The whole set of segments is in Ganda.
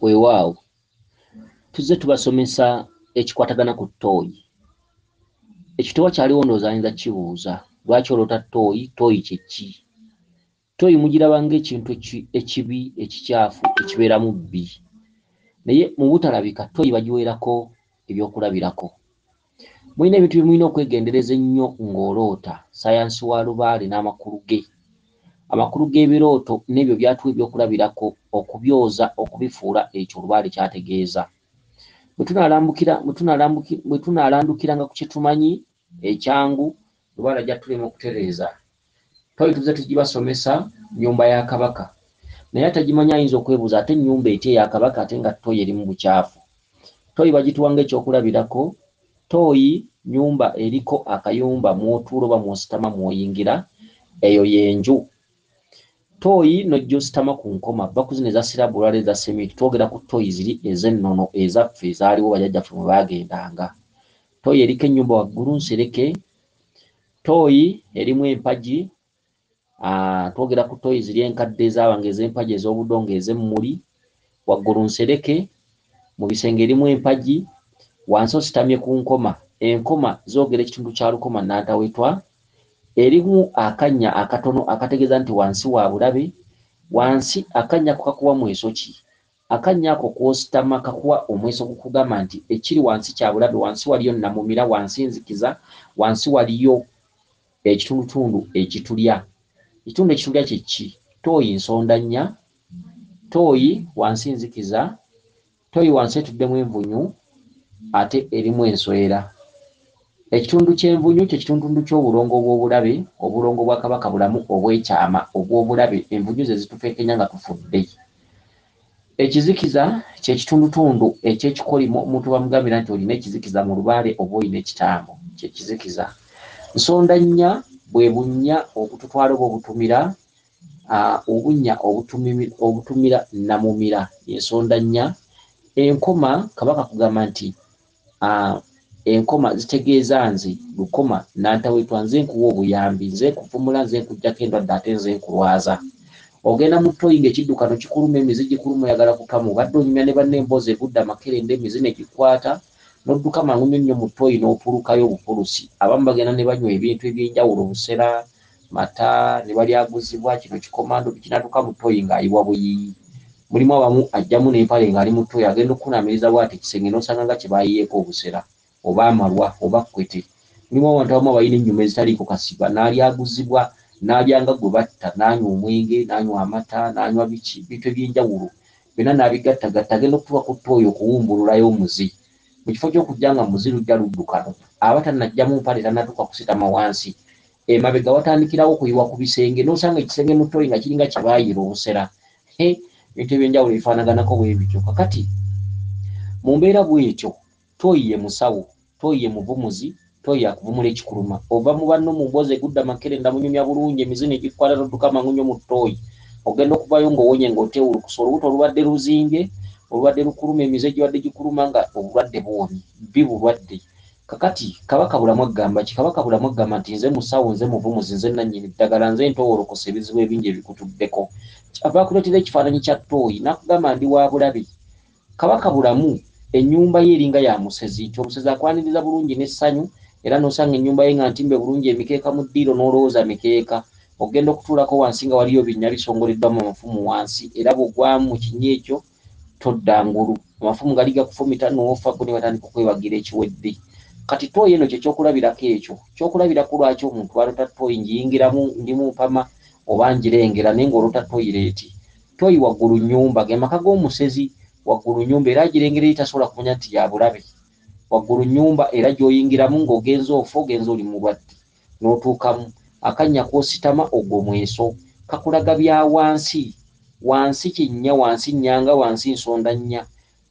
Weewaawo tuzze tubasomesa ekikwatagana ku ttooyi. Ekitowa kyaliwo ndowooza ayinza kibuuza lwaki oloota ttooyi, ttooyi kye ki? Ttooyi mugiraba ng'ekintu ekibi, ekikyafu, ekibeera mu bbi. Naye mu butalabika ttooyi bagiweerako ebyokulabirako. Mulina ebintu bye mulina okwegendereza ennyo ng'oloota, ssayansi wa lubaale n'amakulu ge. Amakulu g'ebirooto n'ebyo byatuwa ebyokulabirako okubyoza, okubifuula ekyo olubaale kyategeeza. Bwe tunaalandukiranga ku kye tumanyi ekyangu, lubaale ajja tulema okutereeza. Ttooyi tuzze tugibasomesa nnyumba ya Kabaka. Naye atagimanyi ayinza okwebuuza ate ennyumba etya eya Kabaka ate nga ttooyi eri mu bukyafu. Ttooyi bagituwa ng'ekyokulabirako. Ttooyi nnyumba eriko akayumba mw'otuula oba mw'ositama mw'oyingira, eyo y'enju. Ttooyi n'ojj'ositama ku nkoma, baku zino eza siraabu olwala eza sementi, twogera ku ttooyi ziri ez'ennono ezaffe ezaaliwo bajjajjaffe mwe baagendanga. Ttooyi eriko ennyumba waggulu nsereke. Ttooyi erimu empagi. Twogera ku ttooyi ziri enkadde ezaabanga ez'empagi ez'obudongo ez'emmuli. Waggulu nsereke, mu bisenge erimu empagi, wansi ositamye ku nkoma. Enkoma zoogera ekitundu kya lukoma nnantawetwa. Erimu akannya akatono akategeeza nti wansi wa bulabe. Wansi akannya ko kakuwa mweso ki? Akannya ako kw'ositama kakuwa omweso gukugamba nti ekiri wansi kya bulabe, wansi waliyo nnamumira, wansi nzikiza, wansi waliyo ekitundutundu ekitulya. Ekitundu ekitulya kye ki? Ttooyi nsonda nnya, ttooyi wansi nzikiza, ttooyi wansi etuddemu envunyu ate erimu enswera. Ekitundu ky'envunyu kye kitundu ky'obulongo bw'obulabe, obulongo bwa Kabaka bulamu obw'ekyama obw'obulabe, envunyu ze zitufeekenya nga tufudde. Ekizikiza kye kitundutundu eky'ekikolimo omuntu bamugambira nti olina ekizikiza mu lubaale oba olina ekitambo, kye kizikiza. Nsonda nnya bwe bunnya obututwala oba obutumira, obunnya obutumira nnamumira, ensonda nnya. Enkoma Kabaka kugamba nti enkoma zitegeeza nze lukoma nnantawetwa, nze nkuwa obuyambi, nze nkuvumula, nze nkuggyako endwadde ate nze nkulwaza. Ogenda mu ttooyi ng'ekiddukano kikuluma, emizi gikuluma, oyagala kukama, obadde onyumya ne banne emboozi egudde amakerenda, emizi ne gikwata, n'odduka mangu nnyo mu ttooyi n'opulukayo obupulusi. Abamu bagenda ne banywa ebintu eby'enjawulo, obusera, mata, ne balyaguzibwa, kino kikomando kinatuuka mu ttooyi ng'ayiwa buyiyi. Mulimu abamu ajjamu n'empale ng'ali mu ttooyi, agenda okukunaamiriza bw'ati ekisenge n'osanga nga kye baayiyeeko obusera oba amalwa oba kwete. Mulimu abantu abamu abalina ennyuma ezitaliiko kasiba, n'alyaguzibwa n'alyanga gwe batta, n'anywa omwenge, n'anywa amata, n'anywa bintu eby'enjawulo, byonna n'abigattagatta, agenda okutuuka ku ttooyi okuwumbululayo omuzi. Mu kifo ky'okujja nga muzi lujja luddukano, aba tannajja mu mpale, tannatuuka kusitama wansi. Emabega watandikirawo okuyiwa ku bisenge, n'osanga ekisenge mu ttooyi nga kiringa kye baayira obusera. Ebintu eby'enjawulo bifaanaganako bwe bityo. Kakati mu mbeera bw'etyo, ttooyi ye musawo, ttooyi ye muvumuzi, ttooyi yakuvumula ekikuluma. Ova mu banno mu mboozi egudde amakerenda, munyumya bulungi, emizi ne gikwata, n'odduka mangu nnyo mu ttooyi. Ogenda okuvayo ng'owonye ng'oteewulukusa, olubuto olubadde luzimbye, olubadde lukuluma, emizi egibadde gikuluma nga obulwadde buwomye, bulwadde. Kakati Kabaka bulamu agamba ki? Kabaka bulamu agamba nti nze musawo, nze muvumuzi, nze nannyini ddagala, nze ntoowolokosa ebizibu ebingi ebikutuddeko. Ava akuleetera ekifaananyi kya ttooyi n'akugamba ndi wa bulabe. Kabaka bulamu ennyumba ye eringa ya musezi, nti omusezi akwaniriza bulungi n'essanyu, era n'osanga ennyumba ye nga ntimbe bulungi, emikeeka mu ddiiro n'olowooza mikeeka. Ogenda okutuulako wansi nga waliyo binnya bisongoleddwamu amafumu wansi, era bw'ogwamu mu kinnya ekyo todda ngulu, amafumu gali gakufumita n'ofa go ne batandika okwebagira ekiwedde. Kati ttooyi eno kye kyokulabirako ekyo, kyokulabirako lwaki omuntu aloota ttooyi ngiyingiramu ndi mu mpama oba ngirengera, naye ng'oloota ttooyi leeti. Ttooyi waggulu nnyumba, ge maka g'omusezi, waggulu nnyumba era agirengera eri tasobola kumanya nti ya bulabe. Waggulu nnyumba era gy'oyingiramu ng'ogenza ofa, ogenza oli mulwadde, n'otuukamu. Akannya kw'ositama ogwo mweso, kakulaga bya wansi. Wansi kinnya, wansi nnyanga, wansi nsonda nnya.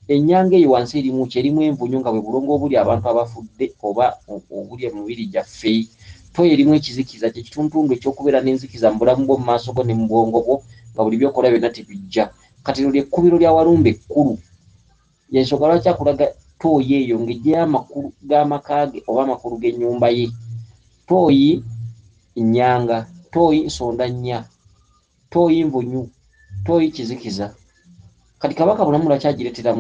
Ennyanga eyo wansi erimu ki? Erimu envunyu nga bwe bulongo obuli abantu abafudde oba obuli emibiri gyaffe. Ttooyi erimu ekizikiza, kye kitundutundu ekyokubeera n'enzikiza mu bulamu bwo mu maaso go ne mu bwongo bwo, nga buli by'okola byonna tebijja. Kati lino ly'ekkubiro lya Walumbe ekkulu. Y'ensonga lwaki akulaga ttooyi eyo ng'ejjayo amakulu g'amaka ge oba amakulu g'ennyumba ye. Ttooyi nnyanga, ttooyi nsonda nnya, ttooyi nvunyu, ttooyi kizikiza. kati kabaka bulamula kyagireetera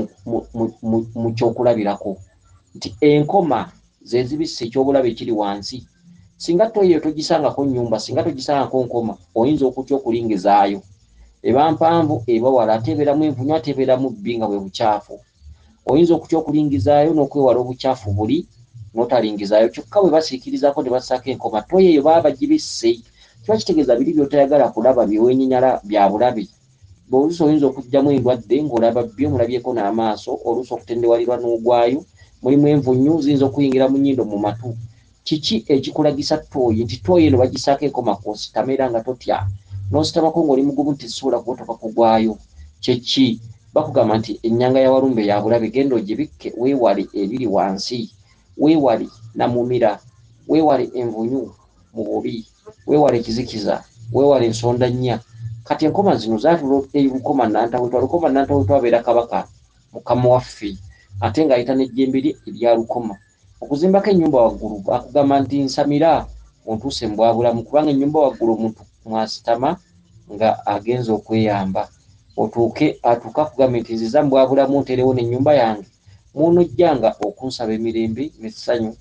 mu kyokulabirako nti enkoma ze zibisse ekyobulabe ekiri wansi. Singa ttooyi eyo togisangako nnyumba, singa togisangako nkoma, oyinza okutya okulingizaayo. Eba mpanvu, eba wala, ate ebeeramu envunyu, ate ebeeramu bbi nga bwe bukyafu. Oyinza okutya okulingizaayo n'okwewala obukyafu buli n'otalingizaayo. Kyokka bwe basiikirizaako ne bassaako enkoma, ttooyi eyo baba bagibisse. Kiba kitegeeza biri by'otayagala kulaba byeweenyinyala bya bulabe. Oluusi oyinza okuggyamu endwadde ng'olaba bbi, omulabyeko n'amaaso, oluusi okutendewalirwa n'ogwayo, mulimu envunyu ziyinza okuyingira mu nnyindo, mu matu. Kiki ekikulagisa ttooyi nti ttooyi eno bagisaako enkoma kw'ositama era nga totya, n'ositamako ng'oli mugumu nti zisobola kubotoka kugwayo? Kyeki bakugamba nti ennyanga ya walumbe ya bulabe, genda ogibikke, weewale ebiri wansi, weewale namumira, weewale envunyu mu bubi, weewale ekizikiza, weewale ensonda nnya. Kati enkoma zino zaatula Lukoma Nantawetwa. Lukoma Nantawetwa abeera kabaka mukama waffe, ate ng'ayita n'ejjembe lye erya Lukoma. Okuzimbako ennyumba waggulu akugamba nti nsamira ontuuse mu bwabulamu, kubanga ennyumba waggulu omuntu mwasitama nga agenza okweyamba. Atuuke akugambe nti nziza mu bwabulamu nterewo n'ennyumba yange, mw'onojjanga okunsaba emirembe n'essanyu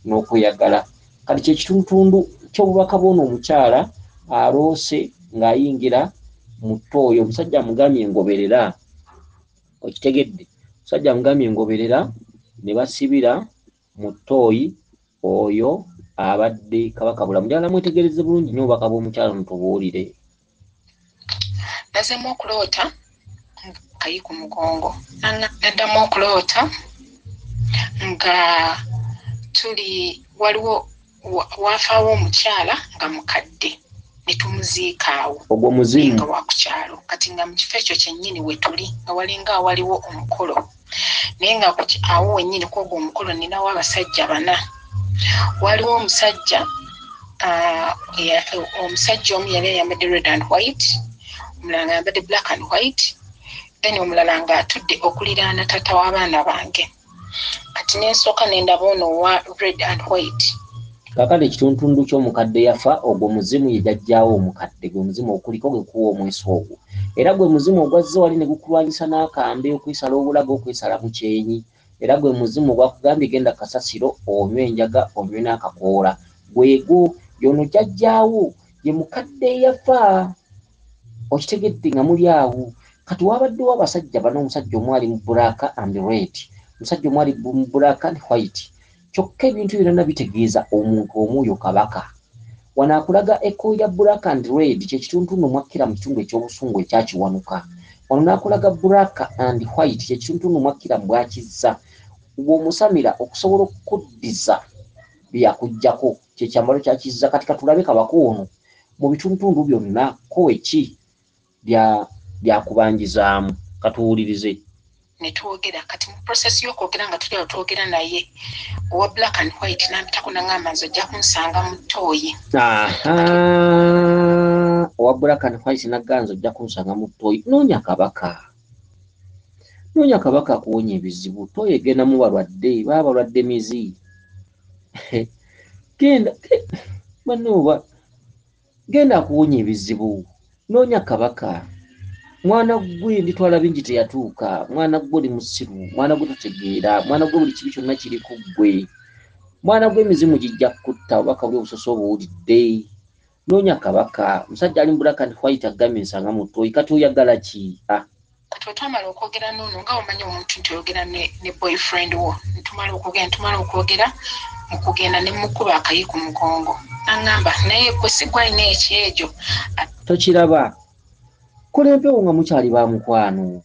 n'okweyagala. Kati kye kitundutundu ky'obubaka bw'ono omukyala aloose ng'ayingira mu ttooyi. Omusajja amugambye ngoberera, okitegedde? Omusajja amugambye ngoberera, ne basibira mu ttooyi oyo abadde kabaka bulamu. Njagala mwetegereze bulungi nnyo obubaka bw'omukyala ono tubuwulire. Nazemu okuloota kayi ku mugongo, naddamu okuloota nga tuli waliwo wafaawo omukyala nga mukadde ne tumuziika awo. Ogwo muzimu nga wa ku kyalo, kati nga mu kifo ekyo kyennyini we tuli nga walinga waliwo omukolo, naye nga awo wennyini kwogwo omukolo ninawo abasajja 4. Waliwo omusajja omu yali ayambadde red and white, omulala ng'ayambadde black and white, then omulala ng'atudde okuliraana taata w'abaana bange. Kati n'ensooka n'endaba ono wa red and white. Kakale ekitundutundu ky'omukadde yafa, ogwo muzimu ye jjajjaawo omukadde, gwe muzimu okuliko gwe kuwa omweso ogwo. Era gwe muzimu ogwazze wali ne gukulwanyisa n'akambe, okwisala obulago, okwesala mu kyenyi. Era gwe muzimu ogwakugambye genda kasasiro, onywe enjaga, onywe n'akakoola. Gwegwo y'ono jjajjaawo, ye mukadde yafa. Okitegedde nga muli awo. Kati wabaddewo abasajja 4, omusajja omu ali mu black and red, omusajja omu ali mu black and white. Kyokka ebintu byonna bitegeeza omuntu omwoyo kabaka. Wano akulaga ekkoyi lya black and red, kye kitundutundu mwakkira mu kitundu eky'obusungu ekyakiwanuka. Wano n'akulaga black and white, kye kitundutundu mwakkira mu bwakizza. Bw'omusamira okusobola okukuddiza byakuggyako, kye kyambalo kyakizza. Kati katulabe kabaka ono mu bitundutundu byonna ko eki byakubanjizaamu. Katuwulirize. Ne twogera kati mu process y'okwogera nga tuli twogera naye owa black and white n'ampitako n'angamba nze ojja kunsanga mu ttooyi. Owa black and white n'agamba nze ojja kunsanga mu ttooyi. Noonya kabaka, noonya kabaka akuwonya ebizibu. Ttooyi egendamu balwadde, baba balwadde mizi. Genda akuwonya ebizibu. Noonya kabaka. Mwana gwe nditwala bingi teyatuuka, mwana gwe oli musiru, mwana gwe totegeera, mwana gwe buli kibi kyonna kiri ku ggwe, mwana gwe emizimu gijja kutta, obubaka buli obusoso obuwulidde. Noonya kabaka. Musajja ali mu black and white agambye nsanga mu ttooyi. Kati oyagala ki? Kati twamala okwogera n'ono nga omanyi omuntu nti oyogera ne boyfriend wo, ntumala okwogera mu kugenda ne mukuba akayi ku mugongo. N'angamba naye gwe sigwalina ekyejo. Tokiraba? Kola empewo nga mukyali ba mukwano.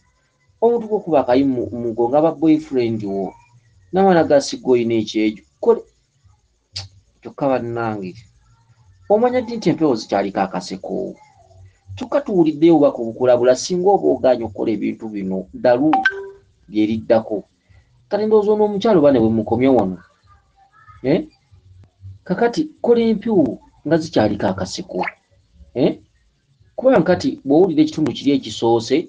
Omuntu gwokuba akayi mu mugongo aba boyfriend wo. N'abaana gasigwa olina ekyejo. Kyokka bannange, omanya ddi nti empewo zikyaliko akaseko? Kyokka tuwuliddeyo obubaka obukulabula singa oba ogaanye okukola ebintu bino ddalu byeriddako. Kati ndowooza n'omukyalo oba ne bwe mukomya wano. Kakati kola empewo nga zikyaliko akaseko. Kubanga kati bw'owulira ekitundu kiri ekisoose,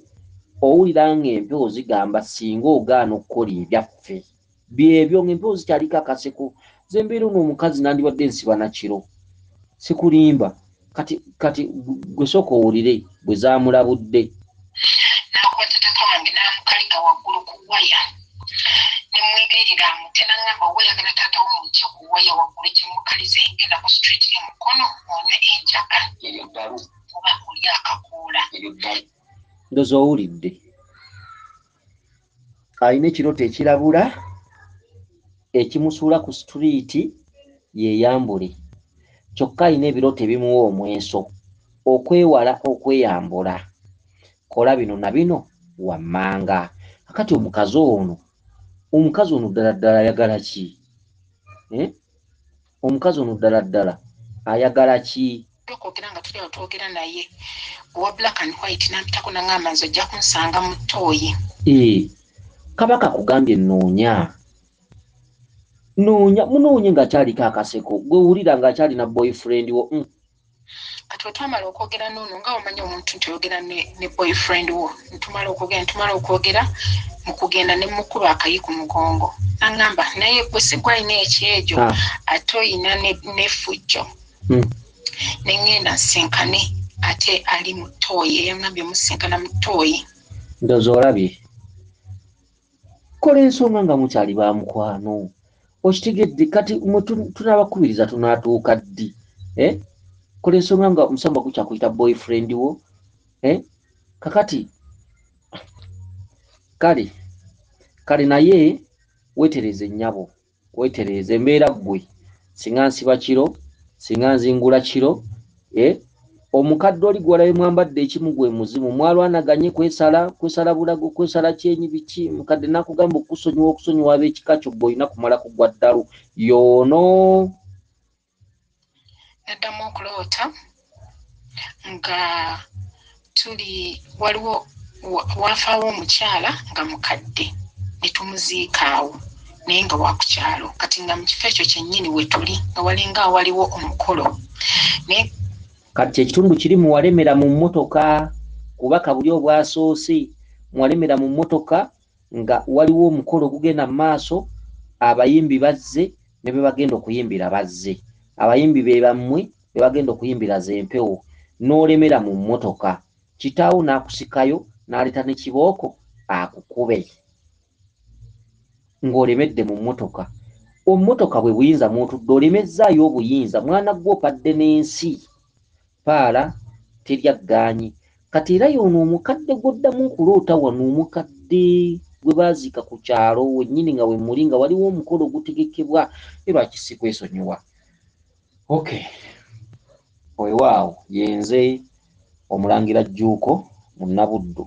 owulira ng'empewo zigamba singa ogaana okukola ebyaffe. Byebyo ng'empewo zikyaliko akaseko. Ze mbeera n'omukazi nandibadde nsiba na kiro. Sikulimba. Kati gwe sooka owulire bwe zaamulabudde. N'akwata taata wange nsiga waggulu ku waya ne mwegerera mutena ngamba wayagala taata w'omujja ku waya waggulu kimukalize ngenda ku street y'omukono onywe enjaga oba oli akakuula ndoza owulidde alina ekirooto ekirabula ekimusuula ku situriiti yeeyambule kyokka alina ebirooto ebimuwa omweso okwewala okweyambula kola bino na bino wammanga kakati omukazi ono ddala ddala ayagala ki omukazi ono ddala ddala ayagala ki okwogera nga tuli awo twogera naye owa black and white nampitako nangamba nze ojja kunsanga mu ttooyi kabaka kugambye munoonye ng'akyaliko akaseko gwe wulira ng'akyalina boyfriend wo kati wetwamala okwogera n'ono nga omanyi omuntu nti oyogera ne boyfriend wo ntumala okwogera mu kugenda ne mukuba akayi ku mugongo nangamba naye gwe sigwalina ekyejo ate oyina n'effujjo nengenda nsinkane ate ali mu ttooyi eyangambye musinkana mu ttooyi ndoza olabye kola ensonga nga mukyali ba mukwano okitegedde kati tunabakubiriza tunaatuuka ddi kola ensonga nga omusamba gukyakuyita boyfriend wo kakati kale naye weetereze nnyabo weetereze embeera ggwe singa nsiba kiro singa nzingula kiro omukadde oli gwalabe mwambadde ekimu gwe muzimu mwalwanaganye kwesala bulago kwesala kyenyi biki mukadde nakugamba okusonyiwa ab'ekika kyo gwe olina kumala kugwa ddalu yoono naddamu okuloota nga waliwo wafaawo omukyala nga mukadde ne tumuziika awo naye nga wakukyalo kati nga mu kifo ekyo kyennyini we tuli nga walinga waliwo omukolo kati ekitundu kiri muwalemera mu mmotoka kubaka buli obwasoose muwalemera mu mmotoka nga waliwo omukolo gugenda mu maaso abayimbi bazze ne be bagenda okuyimbira bazze abayimbi be bammwe be bagenda okuyimbira zempewo n'olemera mu mmotoka kitaawo n'akusikayo n'aleeta ne kibooko akukube ng'olemedde mu mmotoka ommotoka bwe buyinza mwotudde olemezzaayo obuyinza mwana gw'opadde n'ensi paala terya ggaanyi kati era y'ono omukadde gw'oddamu okuloota wano omukadde gwe baaziika ku kyalo wennyini nga we muli nga waliwo omukolo ogutegekebwa lwaki si kwesonyiwa weewaawo yenze Omulangira Jjuuko Munabuddu.